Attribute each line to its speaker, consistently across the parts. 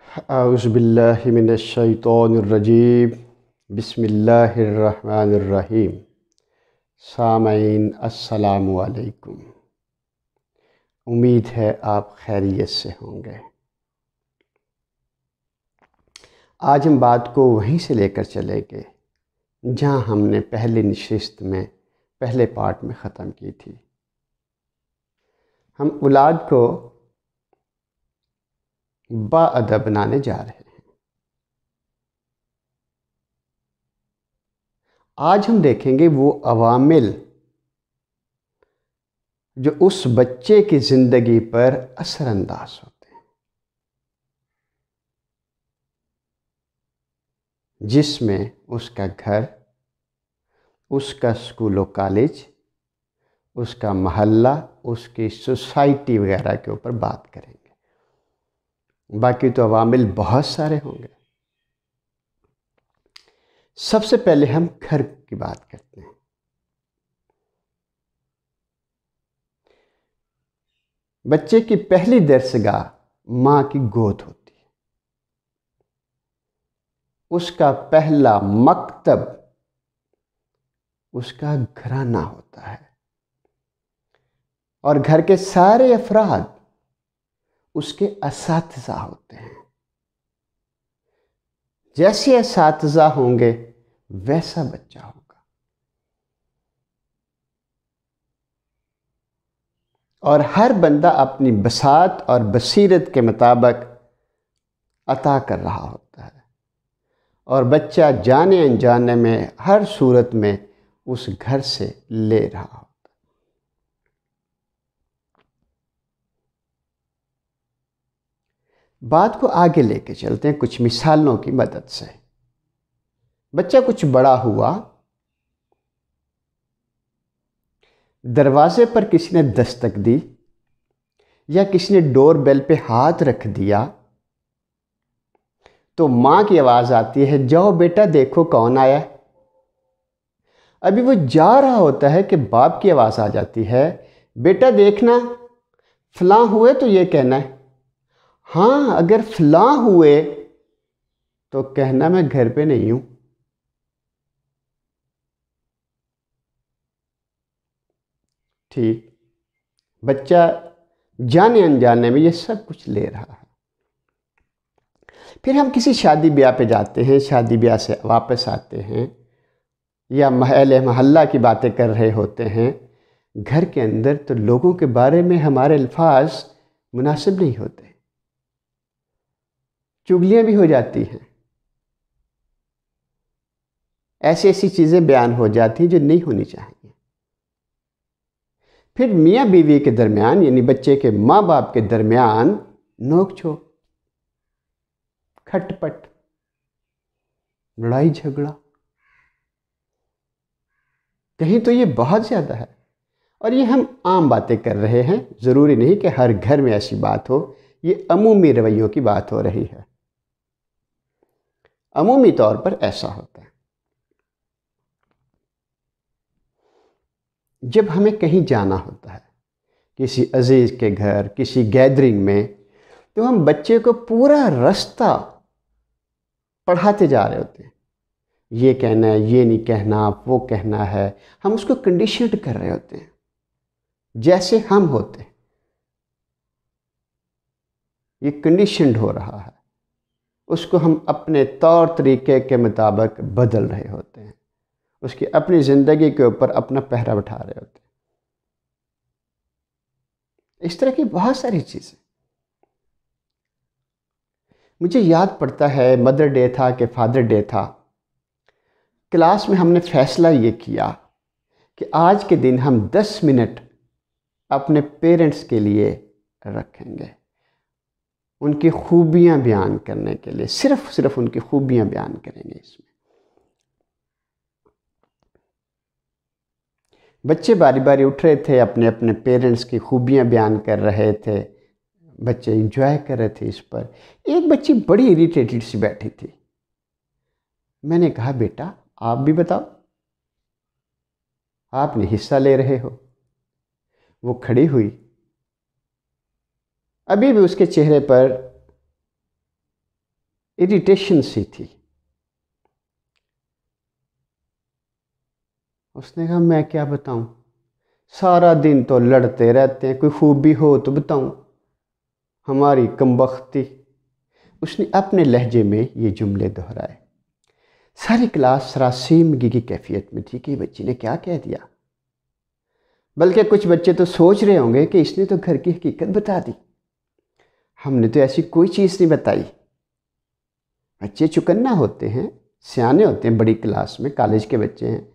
Speaker 1: औज़ुबिल्लाहि मिनश्शैतानिर्रजीम बिस्मिल्लाहिर्रहमानिर्रहीम। सामईन अस्सलामु अलैकुम। उम्मीद है आप खैरियत से होंगे। आज हम बात को वहीं से लेकर चलेंगे जहाँ हमने पहली नशिस्त में पहले पार्ट में ख़त्म की थी। हम औलाद को बाअदब बनाने जा रहे हैं। आज हम देखेंगे वो अवामिल जो उस बच्चे की ज़िंदगी पर असरअंदाज होते हैं, जिसमें उसका घर, उसका स्कूल व कॉलेज, उसका मोहल्ला, उसकी सोसाइटी वगैरह के ऊपर बात करेंगे। बाकी तो अवामिल बहुत सारे होंगे। सबसे पहले हम घर की बात करते हैं। बच्चे की पहली दरसगाह माँ की गोद होती है। उसका पहला मकतब उसका घराना होता है और घर के सारे अफराद उसके असातिज़ा होते हैं। जैसे असातिज़ा होंगे वैसा बच्चा होगा। और हर बंदा अपनी बसात और बसीरत के मुताबिक अता कर रहा होता है और बच्चा जाने अनजाने में हर सूरत में उस घर से ले रहा होता है। बात को आगे लेके चलते हैं कुछ मिसालों की मदद से। बच्चा कुछ बड़ा हुआ, दरवाजे पर किसी ने दस्तक दी या किसी ने डोर बेल पे हाथ रख दिया तो माँ की आवाज़ आती है, जाओ बेटा देखो कौन आया। अभी वो जा रहा होता है कि बाप की आवाज़ आ जाती है, बेटा देखना फलां हुए तो ये कहना है, हाँ अगर फलां हुए तो कहना मैं घर पे नहीं हूँ। ठीक, बच्चा जाने अनजाने में ये सब कुछ ले रहा है। फिर हम किसी शादी ब्याह पे जाते हैं, शादी ब्याह से वापस आते हैं या मोहल्ला की बातें कर रहे होते हैं। घर के अंदर तो लोगों के बारे में हमारे अल्फाज मुनासिब नहीं होते, चुगलियाँ भी हो जाती हैं, ऐसी ऐसी चीज़ें बयान हो जाती हैं जो नहीं होनी चाहिए। फिर मियाँ बीवी के दरमियान यानी बच्चे के माँ बाप के दरमियान नोक झोंक, खटपट, लड़ाई झगड़ा, कहीं तो ये बहुत ज़्यादा है। और ये हम आम बातें कर रहे हैं, ज़रूरी नहीं कि हर घर में ऐसी बात हो। ये अमूमी रवैयों की बात हो रही है। अमूमी तौर पर ऐसा होता है। जब हमें कहीं जाना होता है, किसी अजीज़ के घर, किसी गैदरिंग में, तो हम बच्चे को पूरा रास्ता पढ़ाते जा रहे होते हैं। ये कहना है, ये नहीं कहना, वो कहना है। हम उसको कंडीशनड कर रहे होते हैं जैसे हम होते हैं। ये कंडीशनड हो रहा है, उसको हम अपने तौर तरीके के मुताबिक बदल रहे होते हैं, उसकी अपनी ज़िंदगी के ऊपर अपना पहरा बैठा रहे होते हैं। इस तरह की बहुत सारी चीज़ें। मुझे याद पड़ता है मदर डे था कि फादर डे था, क्लास में हमने फ़ैसला ये किया कि आज के दिन हम 10 मिनट अपने पेरेंट्स के लिए रखेंगे, उनकी खूबियाँ बयान करने के लिए, सिर्फ उनकी खूबियाँ बयान करेंगे। इसमें बच्चे बारी बारी उठ रहे थे, अपने अपने पेरेंट्स की खूबियाँ बयान कर रहे थे, बच्चे एंजॉय कर रहे थे इस पर। एक बच्ची बड़ी इरिटेटेड सी बैठी थी। मैंने कहा, बेटा आप भी बताओ, आपने हिस्सा ले रहे हो। वो खड़ी हुई, अभी भी उसके चेहरे पर इरिटेशन सी थी। उसने कहा मैं क्या बताऊं, सारा दिन तो लड़ते रहते हैं, कोई खूबी हो तो बताऊं, हमारी कमबख्ती। उसने अपने लहजे में ये जुमले दोहराए। सारी क्लास सरासीमगी की कैफियत में थी कि बच्ची ने क्या कह दिया। बल्कि कुछ बच्चे तो सोच रहे होंगे कि इसने तो घर की हकीकत बता दी, हमने तो ऐसी कोई चीज़ नहीं बताई। बच्चे चुकन्ना होते हैं, सियाने होते हैं, बड़ी क्लास में कॉलेज के बच्चे हैं,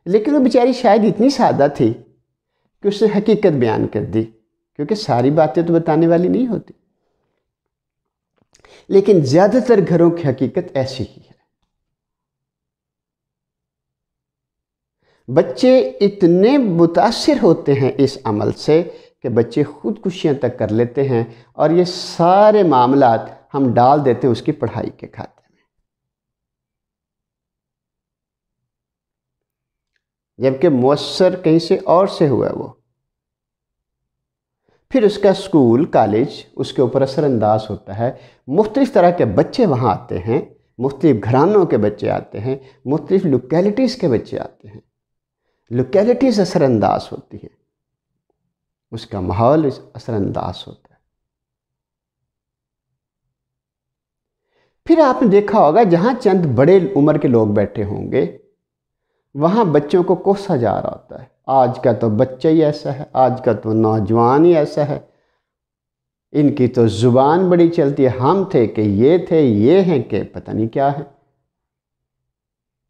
Speaker 1: लेकिन वो बेचारी शायद इतनी सादा थी कि उसने हकीकत बयान कर दी, क्योंकि सारी बातें तो बताने वाली नहीं होती। लेकिन ज़्यादातर घरों की हकीकत ऐसी ही है। बच्चे इतने मुतासिर होते हैं इस अमल से कि बच्चे खुदकुशियाँ तक कर लेते हैं, और ये सारे मामलात हम डाल देते हैं उसकी पढ़ाई के खाते में। जबकि मुअस्सर कहीं से और से हुआ वो। फिर उसका स्कूल कॉलेज उसके ऊपर असरअंदाज होता है। मुख्तलिफ़ तरह के बच्चे वहाँ आते हैं, मुख्तलिफ़ घरानों के बच्चे आते हैं, मुख्तलिफ़ लोकेलिटीज़ के बच्चे आते हैं। लोकेलिटीज़ असरअंदाज होती हैं, उसका माहौल असरअंदाज होता है। फिर आपने देखा होगा जहाँ चंद बड़े उम्र के लोग बैठे होंगे, वहाँ बच्चों को कोसा जा रहा होता है, आज का तो बच्चा ही ऐसा है, आज का तो नौजवान ही ऐसा है, इनकी तो ज़ुबान बड़ी चलती है, हम थे कि ये थे, ये हैं कि पता नहीं क्या है।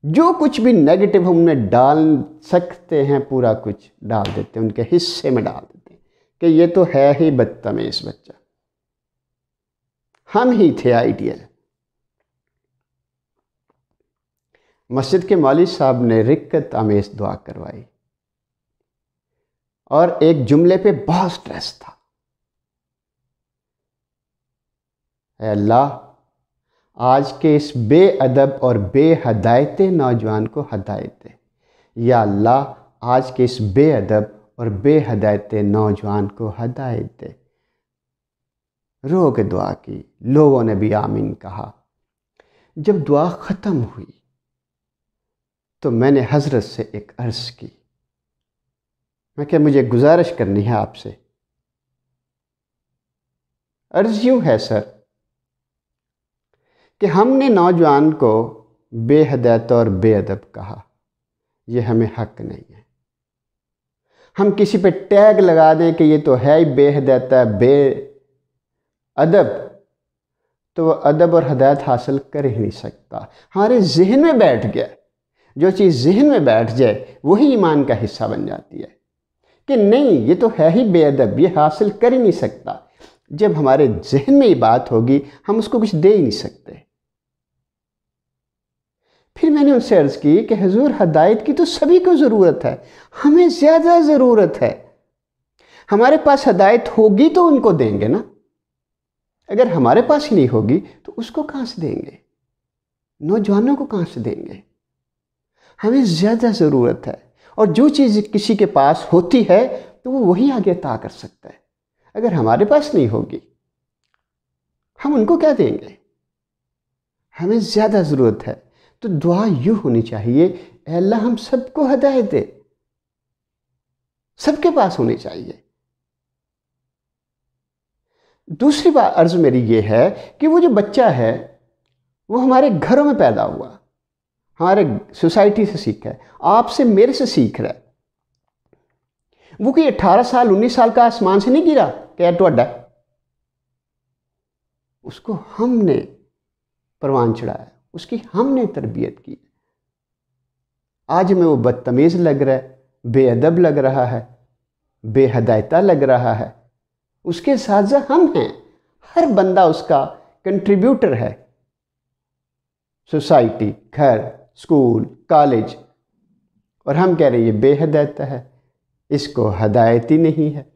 Speaker 1: जो कुछ भी नेगेटिव उनमें डाल सकते हैं पूरा कुछ डाल देते हैं, उनके हिस्से में डाल देते हैं कि ये तो है ही बदतमीज बच्चा, हम ही थे आइडियल। मस्जिद के मौलवी साहब ने रिक्कत आमेज दुआ करवाई और एक जुमले पे बहुत स्ट्रेस था, ऐ अल्लाह आज के इस बेअदब और बेहदायत नौजवान को हदायत दे। या अल्लाह आज के इस बेअदब और बेहदायत नौजवान को हदायत दे। रो के दुआ की, लोगों ने भी आमीन कहा। जब दुआ ख़त्म हुई तो मैंने हज़रत से एक अर्ज़ की, मैं क्या मुझे गुजारिश करनी है आपसे। अर्ज़ यूँ है सर कि हमने नौजवान को बेहदायत और बेअदब कहा, यह हमें हक नहीं है। हम किसी पे टैग लगा दें कि ये तो है ही बेहदायत है, बेअदब, तो वह अदब और हदायत हासिल कर ही नहीं सकता। हमारे जहन में बैठ गया, जो चीज़ जहन में बैठ जाए वही ईमान का हिस्सा बन जाती है कि नहीं ये तो है ही बेअदब, ये हासिल कर ही नहीं सकता। जब हमारे जहन में ये बात होगी हम उसको कुछ दे ही नहीं सकते। फिर मैंने उनसे अर्ज़ की कि हुजूर हदायत की तो सभी को ज़रूरत है, हमें ज़्यादा ज़रूरत है। हमारे पास हदायत होगी तो उनको देंगे ना, अगर हमारे पास ही नहीं होगी तो उसको कहाँ से देंगे, नौजवानों को कहाँ से देंगे। हमें ज़्यादा ज़रूरत है, और जो चीज़ किसी के पास होती है तो वो वही आगे अता कर सकता है। अगर हमारे पास नहीं होगी हम उनको क्या देंगे। हमें ज़्यादा ज़रूरत है, तो दुआ यूँ होनी चाहिए, अल्लाह हम सबको हदायत दे, सबके पास होनी चाहिए। दूसरी बात अर्ज़ मेरी ये है कि वो जो बच्चा है वो हमारे घरों में पैदा हुआ, हमारे सोसाइटी से सीखा है, आपसे मेरे से सीख रहा है। वो कोई 18 साल 19 साल का आसमान से नहीं गिरा क्या टोडा, उसको हमने परवान चढ़ाया, उसकी हमने तरबियत की। आज में वो बदतमीज़ लग रहा है, बेअदब लग रहा है, बेहदायता लग रहा है, उसके साथ हम हैं। हर बंदा उसका कंट्रीब्यूटर है, सोसाइटी, घर, स्कूल, कॉलेज, और हम कह रहे हैं ये बेहदायता है, इसको हदायत ही नहीं है।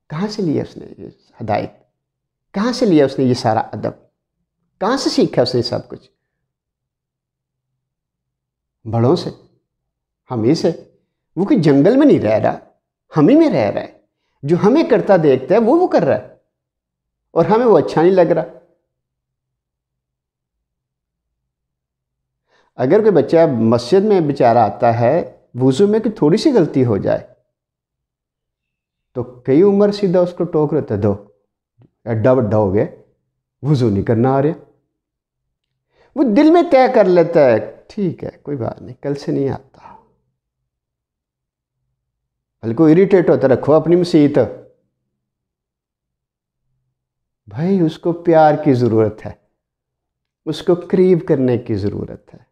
Speaker 1: कहाँ से लिया उसने ये हदायत, कहाँ से लिया उसने ये सारा अदब, कहाँ से सीखा उसने सब कुछ। बड़ों से, हम ही से। वो कोई जंगल में नहीं रह रहा, हम ही में रह रहा है। जो हमें करता देखता है वो कर रहा है। और हमें वो अच्छा नहीं लग रहा। अगर कोई बच्चा मस्जिद में बेचारा आता है, वुज़ू में कि थोड़ी सी गलती हो जाए तो कई उम्र सीधा उसको टोक रहे थे, दो एड्डा बड्डा हो गया, वुज़ू नहीं करना आ रहा। वो दिल में तय कर लेता है, ठीक है कोई बात नहीं, कल से नहीं आता। बल्कि इरिटेट होता, रखो अपनी मसीत। भाई उसको प्यार की ज़रूरत है, उसको करीब करने की ज़रूरत है,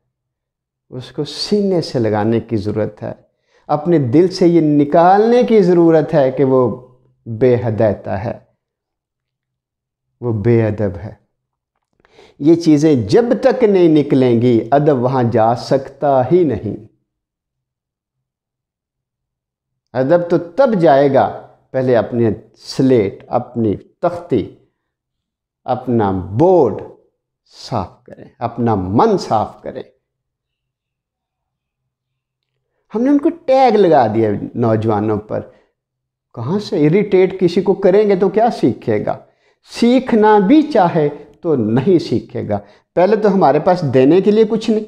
Speaker 1: उसको सीने से लगाने की ज़रूरत है, अपने दिल से ये निकालने की ज़रूरत है कि वो बेहदायता है, वो बेअदब है। ये चीज़ें जब तक नहीं निकलेंगी, अदब वहाँ जा सकता ही नहीं। अदब तो तब जाएगा, पहले अपने स्लेट, अपनी तख्ती, अपना बोर्ड साफ करें, अपना मन साफ करें। हमने उनको टैग लगा दिया नौजवानों पर, कहाँ से इरिटेट किसी को करेंगे तो क्या सीखेगा? सीखना भी चाहे तो नहीं सीखेगा। पहले तो हमारे पास देने के लिए कुछ नहीं,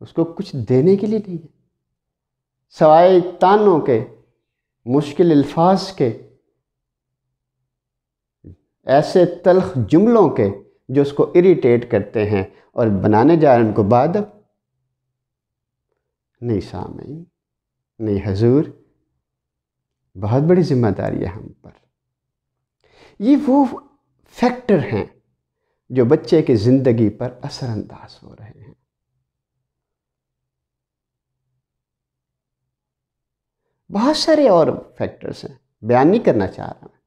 Speaker 1: उसको कुछ देने के लिए नहीं है, सवाए तानों के, मुश्किल अल्फाज के, ऐसे तल्ख जुमलों के जो उसको इरिटेट करते हैं और बनाने जा रहे हैं उनको बादब। नहीं सामीन, नहीं हजूर, बहुत बड़ी जिम्मेदारी है हम पर। ये वो फैक्टर हैं जो बच्चे की ज़िंदगी पर असरअंदाज हो रहे हैं। बहुत सारे और फैक्टर्स हैं, बयान नहीं करना चाह रहा मैं।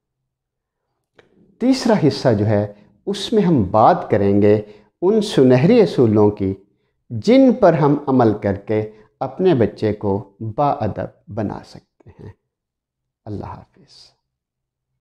Speaker 1: तीसरा हिस्सा जो है उसमें हम बात करेंगे उन सुनहरी असूलों की जिन पर हम अमल करके अपने बच्चे को बाअदब बना सकते हैं। अल्लाह हाफिज़।